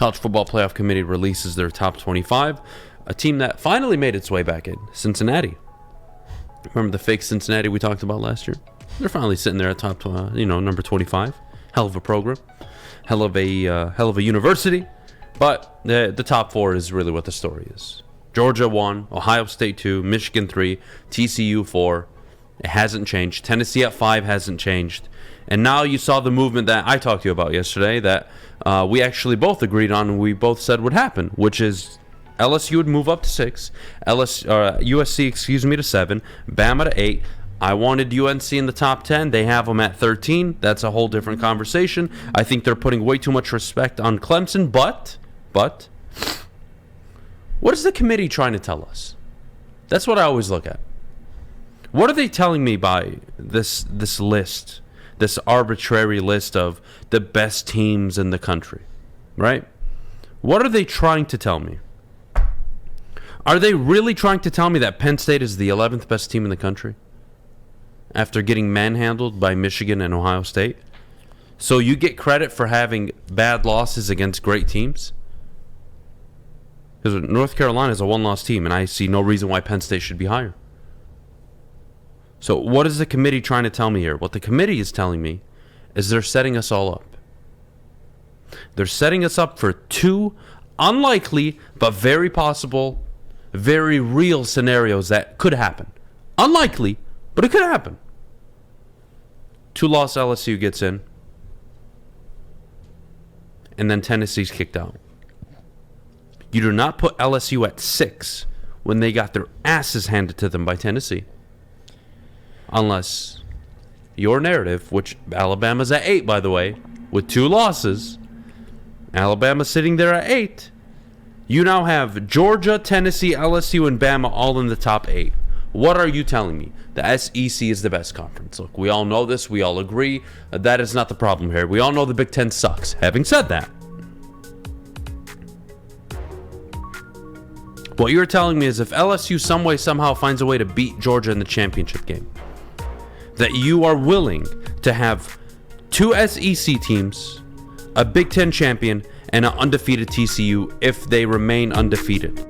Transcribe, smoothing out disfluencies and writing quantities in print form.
College Football Playoff Committee releases their top 25. A team that finally made its way back in, Cincinnati. Remember the fake Cincinnati we talked about last year? They're finally sitting there at top, number 25. Hell of a program, hell of a university. But the top 4 is really what the story is. Georgia 1, Ohio State 2, Michigan 3, TCU 4. It hasn't changed. Tennessee at 5 hasn't changed. And now you saw the movement that I talked to you about yesterday that we actually both agreed on and we both said would happen, which is LSU would move up to 6, USC, to 7, Bama to 8. I wanted UNC in the top 10. They have them at 13. That's a whole different conversation. I think they're putting way too much respect on Clemson, but what is the committee trying to tell us? That's what I always look at. What are they telling me by this list, this arbitrary list of the best teams in the country, right? What are they trying to tell me? Are they really trying to tell me that Penn State is the 11th best team in the country after getting manhandled by Michigan and Ohio State? So you get credit for having bad losses against great teams? Because North Carolina is a one-loss team, and I see no reason why Penn State should be higher. So what is the committee trying to tell me here? What the committee is telling me is they're setting us all up. They're setting us up for 2 unlikely but very possible, very real scenarios that could happen. Unlikely, but it could happen. 2-loss LSU gets in, and then Tennessee's kicked out. You do not put LSU at 6 when they got their asses handed to them by Tennessee. Unless your narrative, which Alabama's at 8, by the way, with 2 losses, Alabama sitting there at 8, you now have Georgia, Tennessee, LSU, and Bama all in the top 8. What are you telling me? The SEC is the best conference. Look, we all know this. We all agree. That is not the problem here. We all know the Big Ten sucks. Having said that, what you're telling me is if LSU some way, somehow finds a way to beat Georgia in the championship game, that you are willing to have 2 SEC teams, a Big Ten champion, and an undefeated TCU if they remain undefeated.